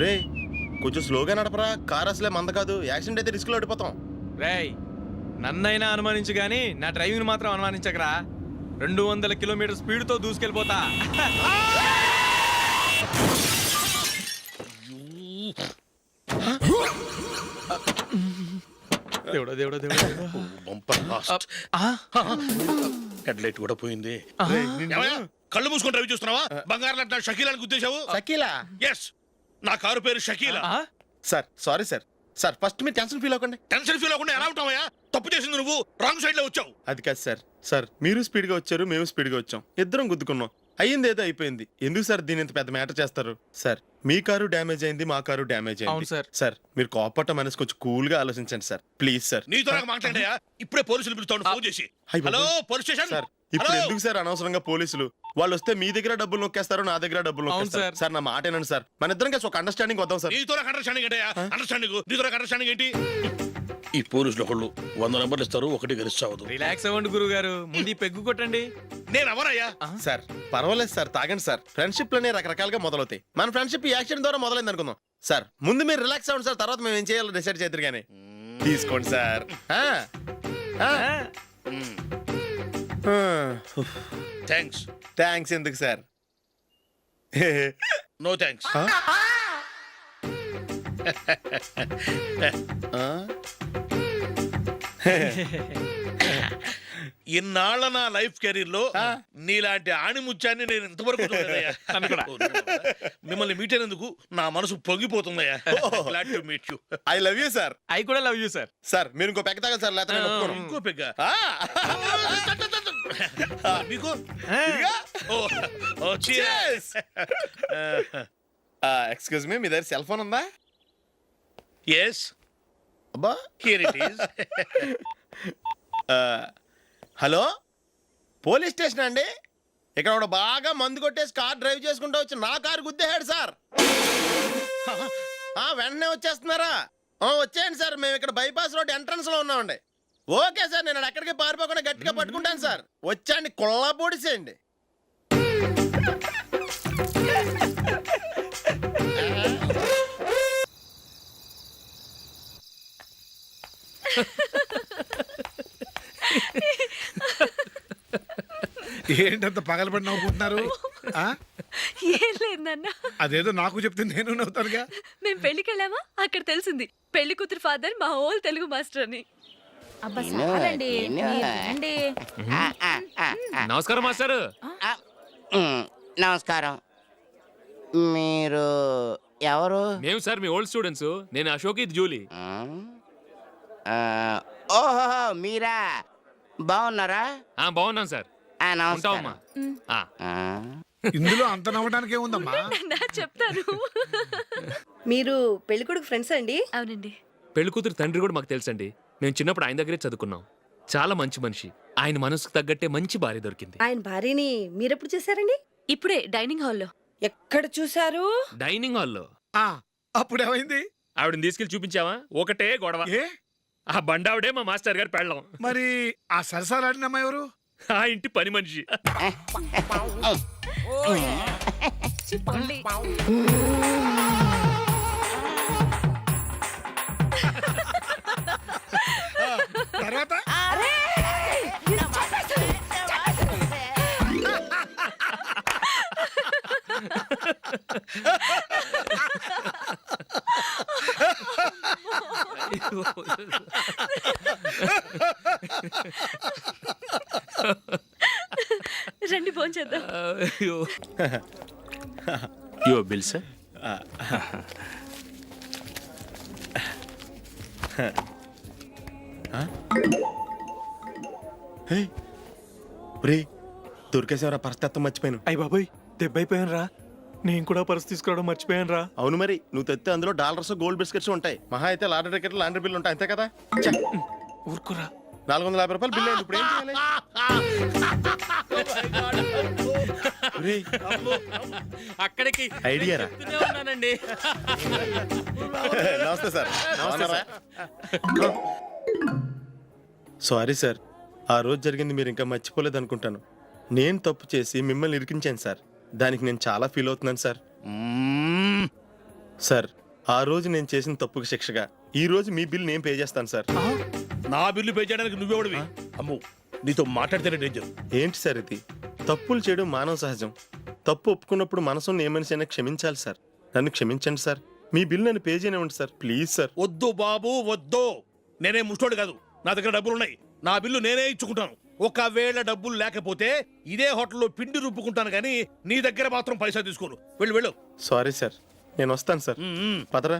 రే కొంచెం స్లోగా నడపరా, కార్ అసలే మంద కాదు, యాక్సిడెంట్ అయితే రిస్క్ లో ఓడిపోతాం. రేయ్ నన్నైనా అనుమానించు గాని నా డ్రైవింగ్ మాత్రం అనుమానించకరా. 200 కిలోమీటర్ స్పీడ్ తో దూసుకెళ్ళిపోతా. దేవుడా దేవుడా దేవుడా హెడ్ లైట్ కూడా పోయింది. ఏమయ్యా, కళ్ళు మూసుకొని రవి చూస్తున్నావా? బంగారం లాంటి నా షకీలాని గుద్దేశావు. షకీలా? ఎస్, నా కారు పేరు Shakeela. Sir sorry sir. Sir first మీరు టెన్షన్ ఫీల్ అవ్వకండి. టెన్షన్ ఫీల్ అవ్వకుండా ఎలా ఉంటావయ్యా? తప్పు చేసింది నువ్వు, రాంగ్ సైడ్ లో వచ్చావు. అది కాదు సార్. సార్ మీరు స్పీడ్ గా వచ్చారు, మేము స్పీడ్ గా వచ్చాం, ఇద్దరం గుద్దుకున్నాం. అయ్యింది ఏదో అయిపోయింది. ఎందుకు సార్ దీని ఇంత పెద్ద మ్యాటర్ చేస్తారు? సార్ మీ కారు డ్యామేజ్ అయింది, మా కారు డ్యామేజ్ అవును అయింది. సార్. సార్ మీరు కోపట్ట మనసు కొంచెం కూల్ గా ఆలోచించండి సార్, ప్లీజ్ సార్. నీతో నాకు మాట్లాడాయా? ఇప్పుడే పోలీసులు పిలుస్తాను, ఫోన్ చేసి. అయ్ బాబోయ్. Hello police station. సార్ ఇప్పుడు హలో. ఎందుకు సార్ అనవసరంగా పోలీసులు? వాళ్ళు వస్తే మీ దగ్గర డబ్బులు నొక్కేస్తారు, నా దగ్గర డబ్బులు అవును నొక్కేస్తారు. సార్. సార్ నా మాట ఏనండి సార్, మన ఇద్దరం కలిసి ఒక అండర్స్టాండింగ్ వద్దాం సార్. నీతో నాకు అండర్స్టాండింగ్ ఏంటయ్యా? అండర్స్టాండింగ్ నీతో నాకు అండర్స్టాండింగ్ ఏంటి? ఈ పోలీసులు ఒకళ్ళు 100 నెంబర్లు ఇస్తారు, ఒకటి గెలుస్తావదు. రిలాక్స్ అవ్వండి గురువు గారు, ముందు ఈ పెగ్గు కొట్టండి. నేను ఎవరయ్యా? సార్ పర్వాలేదు సార్, తాగండి సార్. ఫ్రెండ్షిప్ లోనే రకరకాలుగా మొదలవుతాయి. మన ఫ్రెండ్షిప్ ఈ యాక్సిడెంట్ ద్వారా మొదలైంది అనుకుందాం. సార్ ముందు మీరు రిలాక్స్ అవ్వండి సార్, తర్వాత మేము ఏం చేయాలో డిసైడ్ చేద్దరు కానీ. తీసుకోండి సార్. థ్యాంక్స్. థ్యాంక్స్ ఎందుకు సార్? No thanks. ఇన్నాళ్ళ నా లైఫ్ కెరీర్ లో నీలాంటి ఆణిముత్యాన్ని నేను ఇంతవరకు చూడలేదయ్యా. మిమ్మల్ని మీట్ అయినందుకు నా మనసు పొంగిపోతుందయ్యా. Glad to meet you. I love you sir. I కూడా లవ్ యూ సార్. సార్ మీరు ఇంకో పెక్క తాగండి సార్, లేకపోతే నేను ఒప్పుకోను. ఇంకో పెగ్గ మీకు? ఎక్స్క్యూజ్ మీ, మీ దగ్గర సెల్ ఫోన్ ఉందా? ఎస్, అబ్బా. Here it is. Hello, police station అండి. ఇక్కడ ఒకడు బాగా మందు కొట్టేసి కార్ డ్రైవ్ చేసుకుంటూ వచ్చి నా కారు గుద్దేశాడు సార్. వెంటనే వచ్చేస్తున్నారా? వచ్చేయండి సార్, మేము ఇక్కడ బైపాస్ రోడ్ ఎంట్రన్స్ లో ఉన్నామండి. ఓకే సార్, నేను ఎక్కడికి పారిపోకుండా గట్టిగా పట్టుకుంటాను సార్. వచ్చాండి, కుళ్ళ పొడిసేయండి. ఏంటంత పగలబడి నవ్వుకుంటున్నారు? ఏం లేదన్న. అదేదో నాకు చెప్తే నేను నవ్వుతానుగా. మేము పెళ్లికి వెళ్ళామా, అక్కడ తెలిసింది పెళ్లి కూతురు ఫాదర్ మా హోల్ తెలుగు మాస్టర్ అని. అబ్బా చాలండి, రండి. నమస్కారం మాస్టర్. నమస్కారం. మీరు ఎవరు? మేము సార్ మీ ఓల్డ్ స్టూడెంట్స్. నేను అశోక్, ఇది జూలీ. ఓహో మీరా, బాగున్నారా? బాగున్నాను సార్. నమస్కారం. ఇందులో అంత నవ్వడానికి ఏముందమ్మా? చెప్తాను. మీరు పెళ్లి కొడుకు ఫ్రెండ్స్ అండి? అవునండి. పెళ్లి కూతురు తండ్రి కూడా మాకు తెలుసండి. మేము చిన్నప్పుడు ఆయన దగ్గరే చదువుకున్నాం. చాలా మంచి మనిషి. ఆయన మనసుకు తగ్గట్టే మంచి భార్య దొరికింది. ఆయన భార్యని మీరెప్పుడు చూసారండి? ఇప్పుడే డైనింగ్ హాల్లో. ఎక్కడ చూసారు? డైనింగ్ హాల్లో. అప్పుడు ఏమైంది? ఆవిడని తీసుకెళ్లి చూపించావా? ఒకటే గొడవ. ఏ ఆ బండావిడే మా మాస్టర్ గారు పెళ్ళం. మరి ఆ సరసాలాడినమ్మా ఎవరు? ఆ ఇంటి పని మనిషి. తర్వాత రండి ఫోన్ చేద్దాం. Your bill sir. దొరికేసేవరా, పరిస్థితి మర్చిపోయాను. అయ్య బాబాయ్, దెబ్బైపోయాను రా. నేను కూడా పర్స్ తీసుకురావడం మర్చిపోయాను రా. అవును మరి, నువ్వు తెస్తే అందులో డాలర్స్, గోల్డ్ బిస్కెట్స్ ఉంటాయి. మహా అయితే లాటరీ టికెట్, లాండ్రీ బిల్లు ఉంటాయి, అంతే కదా. ఊరుకురా. 450 రూపాయలు బిల్లు అయింది. ఇప్పుడు ఏం చేయాలి? ఒరేయ్, అక్కడికి ఐడియా రా. ఉన్నానండి. నమస్తే సార్. సారీ సార్, ఆ రోజు జరిగింది మీరు ఇంకా మర్చిపోలేదు అనుకుంటాను. నేను తప్పు చేసి మిమ్మల్ని ఇరికించాను సార్. దానికి నేను చాలా ఫీల్ అవుతున్నాను సార్. సార్ ఆ రోజు నేను చేసిన తప్పుకి శిక్షగా ఈ రోజు మీ బిల్ నేను పే చేస్తాను సార్. నా బిల్లు పే చేయడానికి నువ్వెవడివి? అమ్మో, నీతో మాట్లాడితేనే డేంజర్. ఏంటి సార్ ఇది? తప్పులు చేయడం మానవ సహజం. తప్పు ఒప్పుకున్నప్పుడు మనసుని ఏ మనిషి అయినా క్షమించాలి సార్. నన్ను క్షమించండి సార్. మీ బిల్ నన్ను పే చేయనివ్వండి సార్, ప్లీజ్ సార్. వద్దు బాబు వద్దు. నేనే ముష్టోడు కాదు, నా దగ్గర డబ్బులు ఉన్నాయి. నా బిల్లు నేనే ఇచ్చుకుంటాను. ఒకవేళ డబ్బులు లేకపోతే ఇదే హోటల్లో పిండి రుబ్బుకుంటాను కానీ నీ దగ్గర మాత్రం పైసా తీసుకోను. వెళ్ళు వెళ్ళు. సారీ సార్, నేను వస్తాను సార్. పదరా,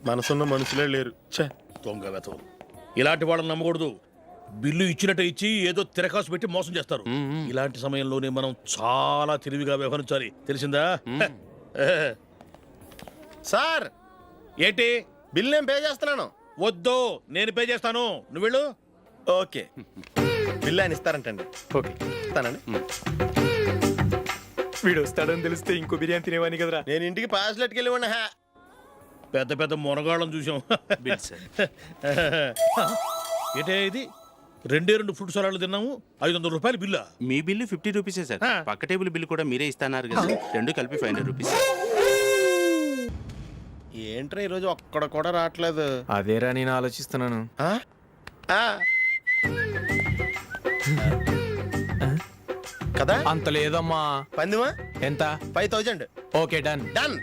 మనసున్న మనుషులే లేరు. ఛే, దొంగ వెతవు. ఇలాంటి వాళ్ళని నమ్మకూడదు. బిల్లు ఇచ్చినట్టు ఇచ్చి ఏదో తిరకాసు పెట్టి మోసం చేస్తారు. ఇలాంటి సమయంలోనే మనం చాలా తెలివిగా వ్యవహరించాలి, తెలిసిందా? సార్ ఏంటి? బిల్ నేను పే చేస్తున్నాను. వద్దు, నేను పే చేస్తాను. నువ్వు వెళ్ళు. ఓకే, బిల్ ఆయన ఇస్తారంటండి. ఓకే, ఇస్తానండి. వీడు వస్తాడని తెలిస్తే ఇంకో బిర్యానీ తినేవాని కదరా. నేను ఇంటికి పాస్లెట్కి వెళ్ళి ఉన్నా. పెద్ద పెద్ద మునగాళ్ళం చూసాం. ఏంటే ఇది? 2 ఫ్రూట్ సలాడ్లు తిన్నాము, 500 రూపాయలు బిల్లా? మీ బిల్లు 50 రూపీసే సార్. పక్క టేబుల్ బిల్లు కూడా మీరే ఇస్తున్నారు కదా, రెండు కలిపి 500 రూపీస్. ఏంట్రా ఈరోజు ఒక్కడ కూడా రావట్లేదు. అదేరా నేను ఆలోచిస్తున్నాను. ఆ? ఆ. కదా అంత లేదమ్మా. పందిమా ఎంత? 5000. Okay, done. డన్.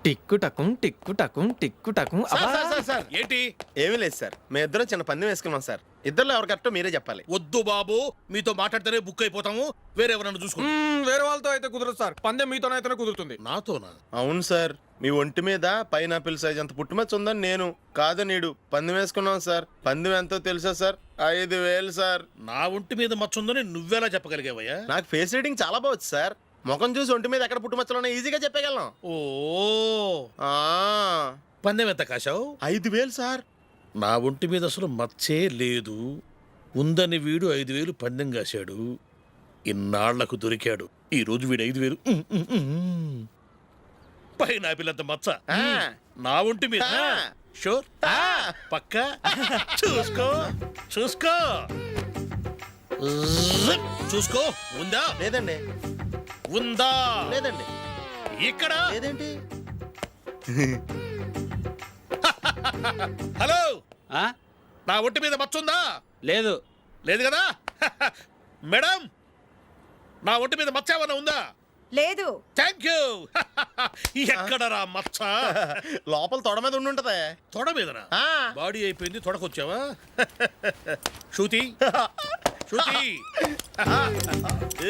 టిక్కు టకుం టిక్కు టకుం టిక్కు టకుం. Sir, sir, sir, sir. ఏంటి? ఏమీ లేదు సార్, మేము ఇద్దరం చిన్న పందెం వేసుకున్నాం సార్. ఇద్దరు ఎవరు కరెక్టో మీరే చెప్పాలి. వద్దు బాబు, మీతో మాట్లాడితేనే బుక్ అయిపోతాము. వేరే ఎవరన్నా చూసుకో. వేరే వాళ్ళతో అయితే కుదరదు సార్, పందెం మీతోనైతేనే కుదురుతుంది. నాతోనా? అవును సార్, మీ ఒంటి మీద పైనాపిల్ సైజ్ అంత పుట్టుమచ్చ ఉందని నేను కాదు నీడు పందెం వేసుకున్నాం సార్. పందెం ఎంతో తెలుసా సార్? 5000 సార్. నా ఒంటి మీద మచ్చ ఉందని నువ్వెలా చెప్పగలిగావయ్యా? నాకు ఫేస్ రీడింగ్ చాలా బాగుంది సార్. ముఖం చూసి ఒంటి మీద ఎక్కడ పుట్టుమచ్చలో ఈజీగా చెప్పగలను. ఓ, ఆ, పందెం ఎంత కాశావు? 5000 సార్. నా ఒంటి మీద అసలు మచ్చే లేదు. ఉందని వీడు 5000 పందెం కాశాడు. ఇన్నాళ్లకు దొరికాడు. ఈ రోజు వీడు 5000. పైన పిల్లంత మచ్చ ఆ. నా ఒంటి మీద. ఆ. షూర్? ఆ. పక్క చూసుకో చూసుకో జిప్. చూసుకో. ఉందా? లేదండి. ఉందా? లేదండి. ఇక్కడ లేదేంటి? హలో, ఆ? నా ఒంటి మీద మచ్చ ఉందా? లేదు. లేదు కదా? మేడం, నా ఒంటి మీద మచ్చ ఏమన్నా ఉందా? లేదు. Thank you. ఎక్కడరా మచ్చ? లోపల తొడ మీద ఉండుంటదే. తొడ మీదనా? ఆ. బాడీ అయిపోయింది, తొడకొచ్చావా? శృతి, శృతి.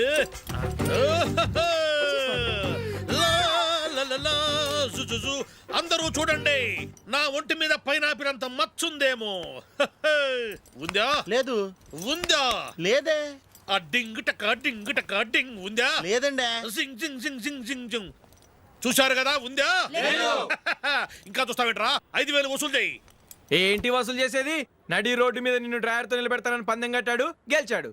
ఏ. లా, లా, లా, లా, జు, జు, జు. అందరూ చూడండి, నా ఒంటి మీద పైనాపిల్ అంత మచ్చుందేమో. ఉందా? లేదు. ఉందా? లేదే. ఆ డింగ్ టక డింగ్ టక డింగ్ ఉందా? లేదండి. జింగ్ జింగ్ జింగ్ జింగ్ జింగ్ జింగ్. చూశారు కదా? ఉందా? ఇంకా చూస్తావేంట్రా? 5000 వసూలు చేయి. ఏంటి వసూలు చేసేది? నడి రోడ్డు మీద నిన్ను డ్రైవర్తో నిలబెడతానని పందెం కట్టాడు, గెలిచాడు.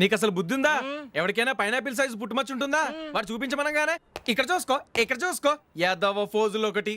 నీకు అసలు బుద్ధి ఉందా? ఎవరికైనా పైనాపిల్ సైజ్ పుట్టుమచ్చు ఉంటుందా? వాడు చూపించమనగానే ఇక్కడ చూసుకో, ఇక్కడ చూసుకో, యాదవ ఫోజులు ఒకటి.